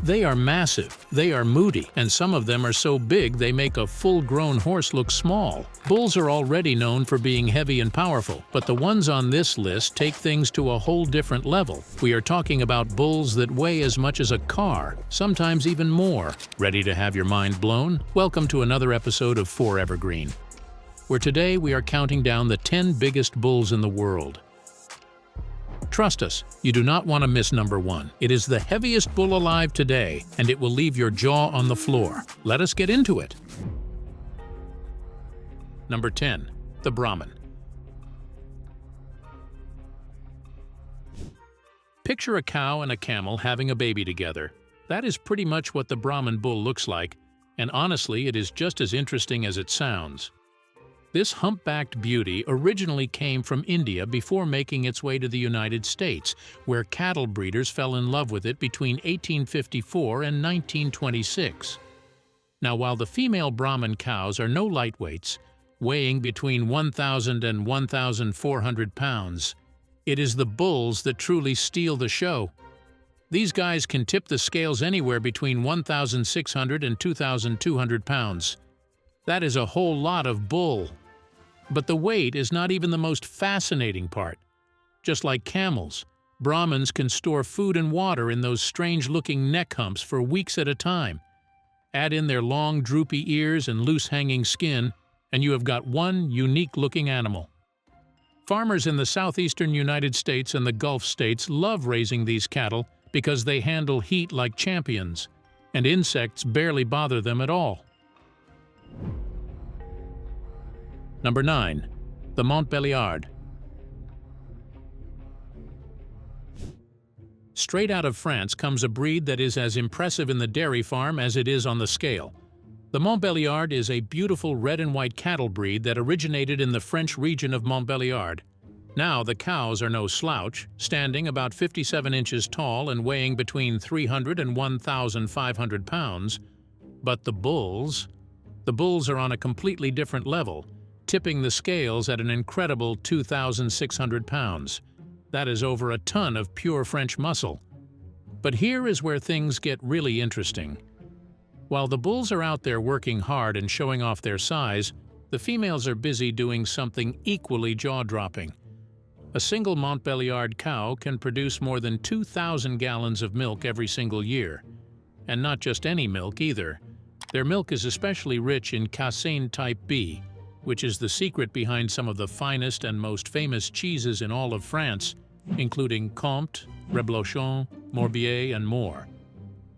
They are massive, they are moody, and some of them are so big they make a full-grown horse look small. Bulls are already known for being heavy and powerful, but the ones on this list take things to a whole different level. We are talking about bulls that weigh as much as a car, sometimes even more. Ready to have your mind blown? Welcome to another episode of Four Evergreen, where today we are counting down the 10 biggest bulls in the world. Trust us, you do not want to miss number 1. It is the heaviest bull alive today, and it will leave your jaw on the floor. Let us get into it. Number 10. The Brahman. Picture a cow and a camel having a baby together. That is pretty much what the Brahman bull looks like, and honestly, it is just as interesting as it sounds. This humpbacked beauty originally came from India before making its way to the United States, where cattle breeders fell in love with it between 1854 and 1926. Now, while the female Brahman cows are no lightweights, weighing between 1,000 and 1,400 pounds, it is the bulls that truly steal the show. These guys can tip the scales anywhere between 1,600 and 2,200 pounds. That is a whole lot of bull. But the weight is not even the most fascinating part. Just like camels, Brahmans can store food and water in those strange-looking neck humps for weeks at a time. Add in their long, droopy ears and loose-hanging skin, and you have got one unique-looking animal. Farmers in the southeastern United States and the Gulf states love raising these cattle because they handle heat like champions, and insects barely bother them at all. Number 9. The Mont Belliard. Straight out of France comes a breed that is as impressive in the dairy farm as it is on the scale. The Mont Belliard is a beautiful red and white cattle breed that originated in the French region of Mont Belliard. Now the cows are no slouch, standing about 57 inches tall and weighing between 300 and 1,500 pounds. But the bulls are on a completely different level, tipping the scales at an incredible 2,600 pounds. That is over a ton of pure French muscle. But here is where things get really interesting. While the bulls are out there working hard and showing off their size, the females are busy doing something equally jaw-dropping. A single Mont Belliard cow can produce more than 2,000 gallons of milk every single year. And not just any milk either. Their milk is especially rich in casein type B, which is the secret behind some of the finest and most famous cheeses in all of France, including Comte, Reblochon, Morbier, and more.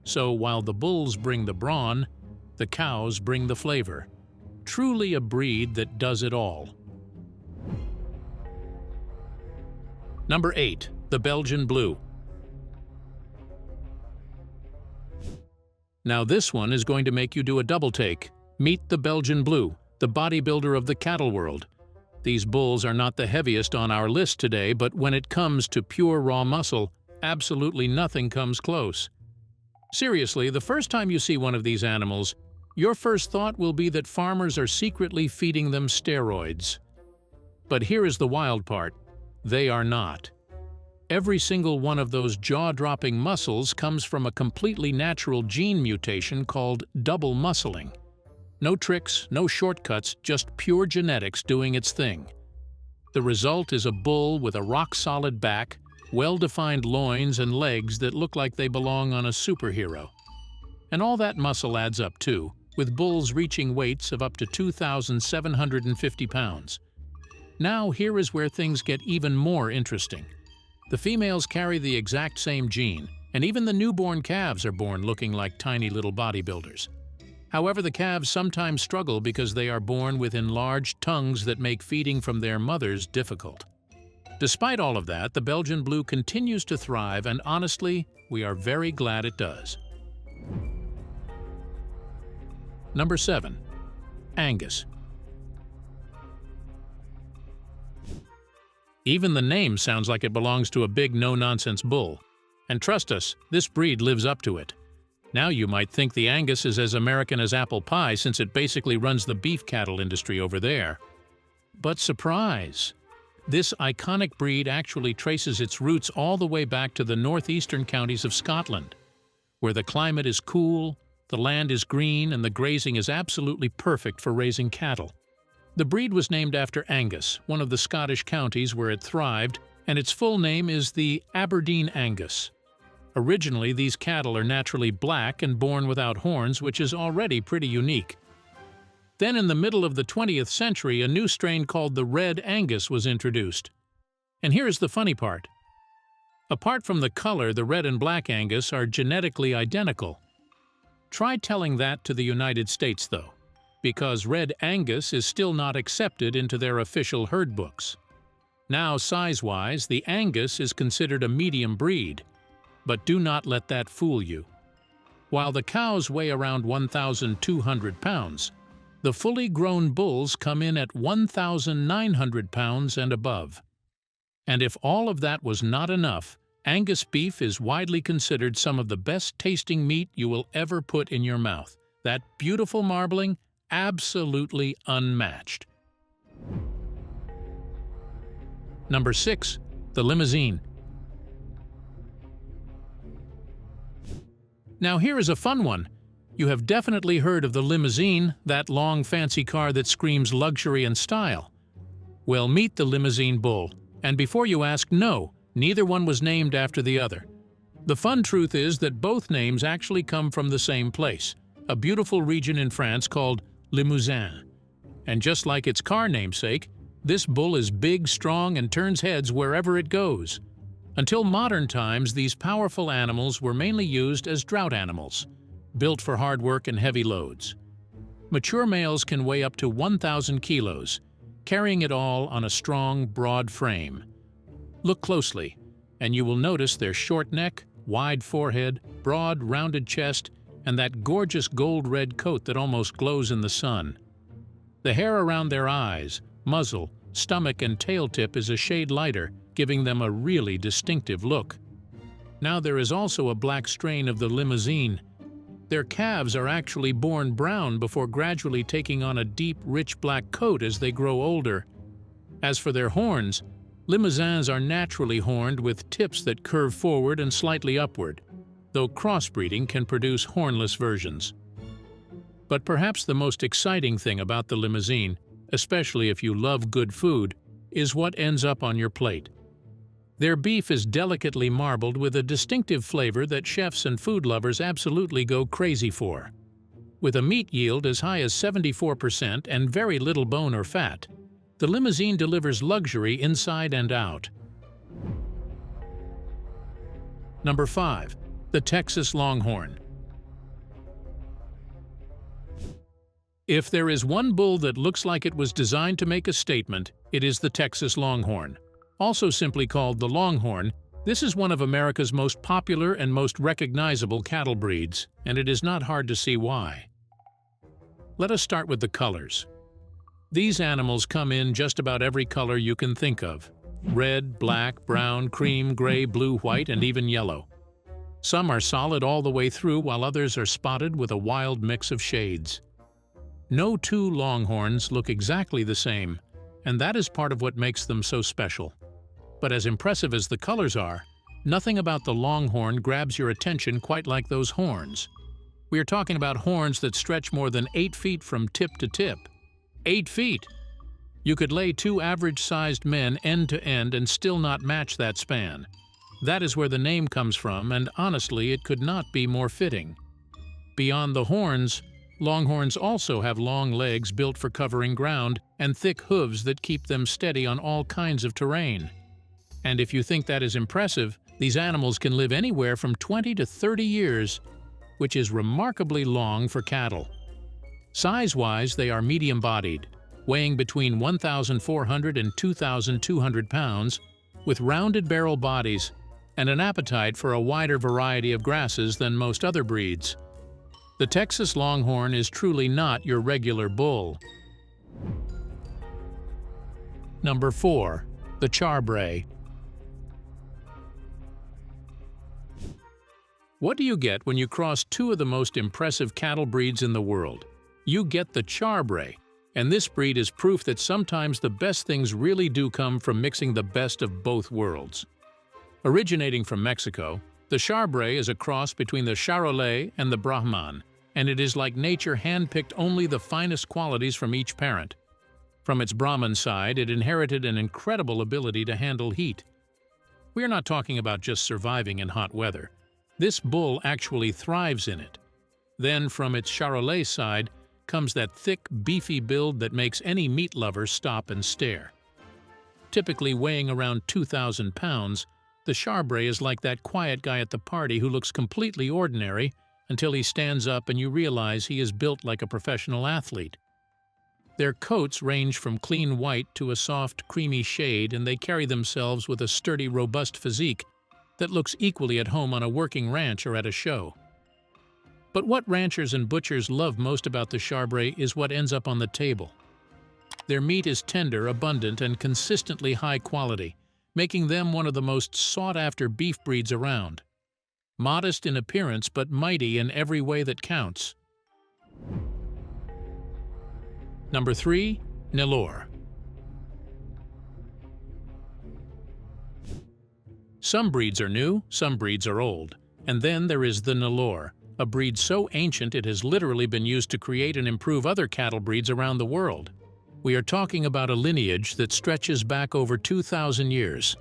So while the bulls bring the brawn, the cows bring the flavor. Truly a breed that does it all. Number 8. The Belgian Blue. Now this one is going to make you do a double take. Meet the Belgian Blue, the bodybuilder of the cattle world. These bulls are not the heaviest on our list today, but when it comes to pure raw muscle, absolutely nothing comes close. Seriously, the first time you see one of these animals, your first thought will be that farmers are secretly feeding them steroids. But here is the wild part. They are not. Every single one of those jaw-dropping muscles comes from a completely natural gene mutation called double muscling. No tricks, no shortcuts, just pure genetics doing its thing. The result is a bull with a rock-solid back, well-defined loins and legs that look like they belong on a superhero. And all that muscle adds up too, with bulls reaching weights of up to 2,750 pounds. Now here is where things get even more interesting. The females carry the exact same gene, and even the newborn calves are born looking like tiny little bodybuilders. However, the calves sometimes struggle because they are born with enlarged tongues that make feeding from their mothers difficult. Despite all of that, the Belgian Blue continues to thrive, and honestly, we are very glad it does. Number 7. Angus. Even the name sounds like it belongs to a big no-nonsense bull. And trust us, this breed lives up to it. Now you might think the Angus is as American as apple pie since it basically runs the beef cattle industry over there. But surprise! This iconic breed actually traces its roots all the way back to the northeastern counties of Scotland. where the climate is cool, the land is green, and the grazing is absolutely perfect for raising cattle. The breed was named after Angus, one of the Scottish counties where it thrived, and its full name is the Aberdeen Angus. Originally, these cattle are naturally black and born without horns, which is already pretty unique. Then in the middle of the 20th century, a new strain called the Red Angus was introduced. And here's the funny part. Apart from the color, the red and black Angus are genetically identical. Try telling that to the United States, though, because Red Angus is still not accepted into their official herd books. Now, size-wise, the Angus is considered a medium breed, but do not let that fool you. While the cows weigh around 1,200 pounds, the fully grown bulls come in at 1,900 pounds and above. And if all of that was not enough, Angus beef is widely considered some of the best-tasting meat you will ever put in your mouth. That beautiful marbling, absolutely unmatched. Number 6. The Limousin. Now here is a fun one. You have definitely heard of the Limousin, that long fancy car that screams luxury and style. Well, meet the Limousin bull. And before you ask, no, neither one was named after the other. The fun truth is that both names actually come from the same place, a beautiful region in France called Limousin. And just like its car namesake, this bull is big, strong, and turns heads wherever it goes. Until modern times, these powerful animals were mainly used as drought animals, built for hard work and heavy loads. Mature males can weigh up to 1,000 kilos, carrying it all on a strong, broad frame. Look closely, and you will notice their short neck, wide forehead, broad, rounded chest, and that gorgeous gold-red coat that almost glows in the sun. The hair around their eyes, muzzle, stomach, and tail tip is a shade lighter, giving them a really distinctive look. Now there is also a black strain of the Limousin. Their calves are actually born brown before gradually taking on a deep, rich black coat as they grow older. As for their horns, Limousins are naturally horned with tips that curve forward and slightly upward, though crossbreeding can produce hornless versions. But perhaps the most exciting thing about the Limousin, especially if you love good food, is what ends up on your plate. Their beef is delicately marbled with a distinctive flavor that chefs and food lovers absolutely go crazy for. With a meat yield as high as 74% and very little bone or fat, the Limousin delivers luxury inside and out. Number 5. The Texas Longhorn. If there is one bull that looks like it was designed to make a statement, it is the Texas Longhorn. Also simply called the Longhorn, this is one of America's most popular and most recognizable cattle breeds, and it is not hard to see why. Let us start with the colors. These animals come in just about every color you can think of: red, black, brown, cream, gray, blue, white, and even yellow. Some are solid all the way through, while others are spotted with a wild mix of shades. No two Longhorns look exactly the same, and that is part of what makes them so special. But as impressive as the colors are, nothing about the Longhorn grabs your attention quite like those horns. We are talking about horns that stretch more than 8 feet from tip to tip. 8 feet! You could lay 2 average-sized men end to end and still not match that span. That is where the name comes from, and honestly, it could not be more fitting. Beyond the horns, Longhorns also have long legs built for covering ground and thick hooves that keep them steady on all kinds of terrain. And if you think that is impressive, these animals can live anywhere from 20 to 30 years, which is remarkably long for cattle. Size-wise, they are medium-bodied, weighing between 1,400 and 2,200 pounds, with rounded barrel bodies and an appetite for a wider variety of grasses than most other breeds. The Texas Longhorn is truly not your regular bull. Number 4. The Charbre. What do you get when you cross 2 of the most impressive cattle breeds in the world? You get the Charbre, and this breed is proof that sometimes the best things really do come from mixing the best of both worlds. Originating from Mexico, The Charbre is a cross between the Charolais and the Brahman, and it is like nature handpicked only the finest qualities from each parent. From its Brahman side, it inherited an incredible ability to handle heat. We are not talking about just surviving in hot weather. This bull actually thrives in it. Then from its Charolais side comes that thick, beefy build that makes any meat lover stop and stare. Typically weighing around 2,000 pounds, the Charbre is like that quiet guy at the party who looks completely ordinary until he stands up and you realize he is built like a professional athlete. Their coats range from clean white to a soft, creamy shade, and they carry themselves with a sturdy, robust physique that looks equally at home on a working ranch or at a show. But what ranchers and butchers love most about the Charbre is what ends up on the table. Their meat is tender, abundant, and consistently high quality, making them one of the most sought-after beef breeds around. Modest in appearance, but mighty in every way that counts. Number 3. Nellore. Some breeds are new, some breeds are old. And then there is the Nellore, a breed so ancient it has literally been used to create and improve other cattle breeds around the world. We are talking about a lineage that stretches back over 2,000 years.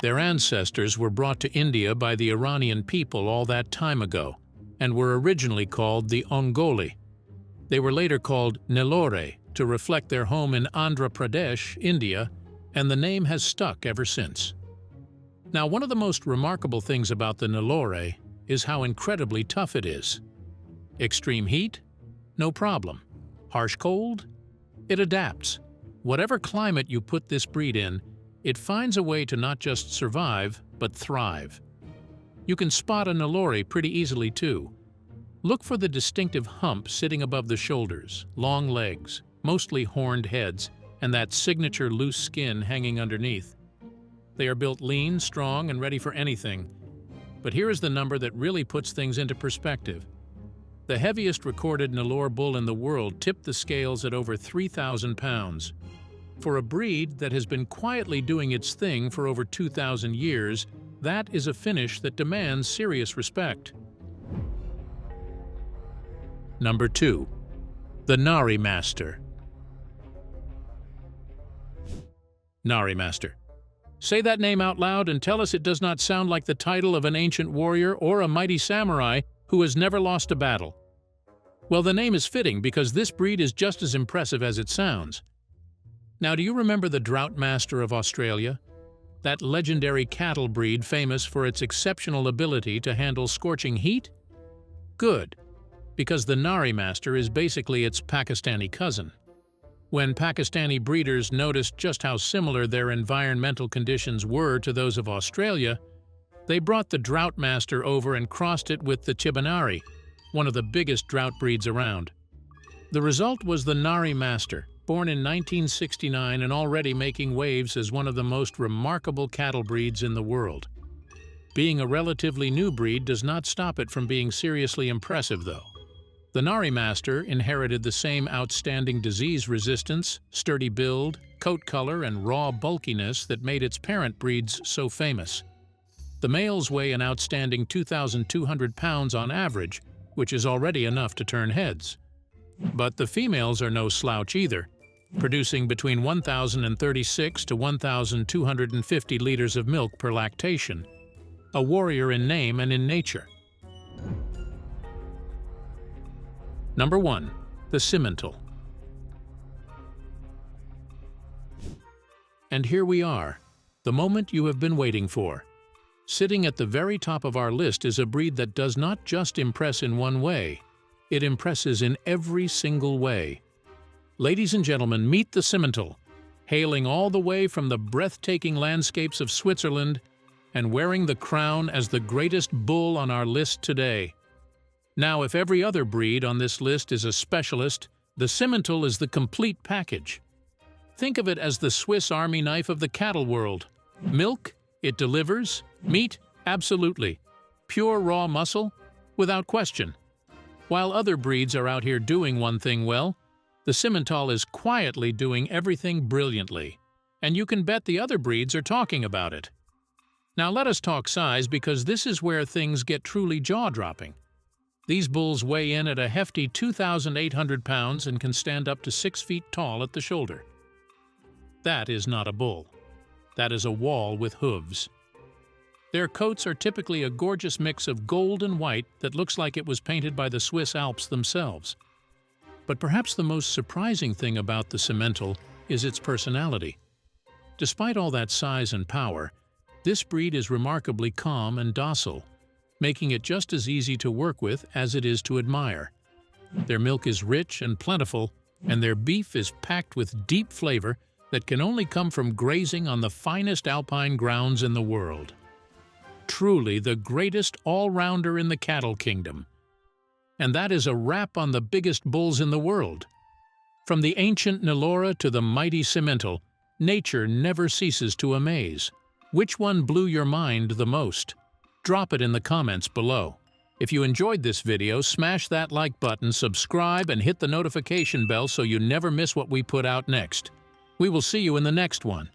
Their ancestors were brought to India by the Iranian people all that time ago, and were originally called the Ongoli. They were later called Nellore to reflect their home in Andhra Pradesh, India, and the name has stuck ever since. Now, one of the most remarkable things about the Nellore is how incredibly tough it is. Extreme heat? No problem. Harsh cold? It adapts. Whatever climate you put this breed in, it finds a way to not just survive, but thrive. You can spot a Nellore pretty easily too. Look for the distinctive hump sitting above the shoulders, long legs, mostly horned heads, and that signature loose skin hanging underneath. They are built lean, strong, and ready for anything. But here is the number that really puts things into perspective. The heaviest recorded Nellore bull in the world tipped the scales at over 3,000 pounds. For a breed that has been quietly doing its thing for over 2,000 years, that is a finish that demands serious respect. Number 2. The Nari Master. Nari Master. Say that name out loud and tell us it does not sound like the title of an ancient warrior or a mighty samurai who has never lost a battle. Well, the name is fitting because this breed is just as impressive as it sounds. Now, do you remember the Drought Master of Australia? That legendary cattle breed famous for its exceptional ability to handle scorching heat? Good, because the Nari Master is basically its Pakistani cousin. When Pakistani breeders noticed just how similar their environmental conditions were to those of Australia, they brought the Drought Master over and crossed it with the Chibonari, one of the biggest drought breeds around. The result was the Nari Master, born in 1969 and already making waves as one of the most remarkable cattle breeds in the world. Being a relatively new breed does not stop it from being seriously impressive, though. The Nari Master inherited the same outstanding disease resistance, sturdy build, coat color, and raw bulkiness that made its parent breeds so famous. The males weigh an outstanding 2,200 pounds on average, which is already enough to turn heads. But the females are no slouch either, producing between 1,036 to 1,250 liters of milk per lactation. A warrior in name and in nature. Number 1. The Simmental. And here we are, the moment you have been waiting for. Sitting at the very top of our list is a breed that does not just impress in one way, it impresses in every single way. Ladies and gentlemen, meet the Simmental, hailing all the way from the breathtaking landscapes of Switzerland and wearing the crown as the greatest bull on our list today. Now, if every other breed on this list is a specialist, the Simmental is the complete package. Think of it as the Swiss Army knife of the cattle world. Milk? It delivers. Meat? Absolutely. Pure raw muscle? Without question. While other breeds are out here doing one thing well, the Simmental is quietly doing everything brilliantly, and you can bet the other breeds are talking about it. Now let us talk size, because this is where things get truly jaw-dropping. These bulls weigh in at a hefty 2,800 pounds and can stand up to 6 feet tall at the shoulder. That is not a bull. That is a wall with hooves. Their coats are typically a gorgeous mix of gold and white that looks like it was painted by the Swiss Alps themselves. But perhaps the most surprising thing about the Simmental is its personality. Despite all that size and power, this breed is remarkably calm and docile, making it just as easy to work with as it is to admire. Their milk is rich and plentiful, and their beef is packed with deep flavor that can only come from grazing on the finest alpine grounds in the world. Truly the greatest all-rounder in the cattle kingdom. And that is a wrap on the biggest bulls in the world. From the ancient Nellore to the mighty Simmental, nature never ceases to amaze. Which one blew your mind the most? Drop it in the comments below. If you enjoyed this video, smash that like button, subscribe, and hit the notification bell so you never miss what we put out next. We will see you in the next one.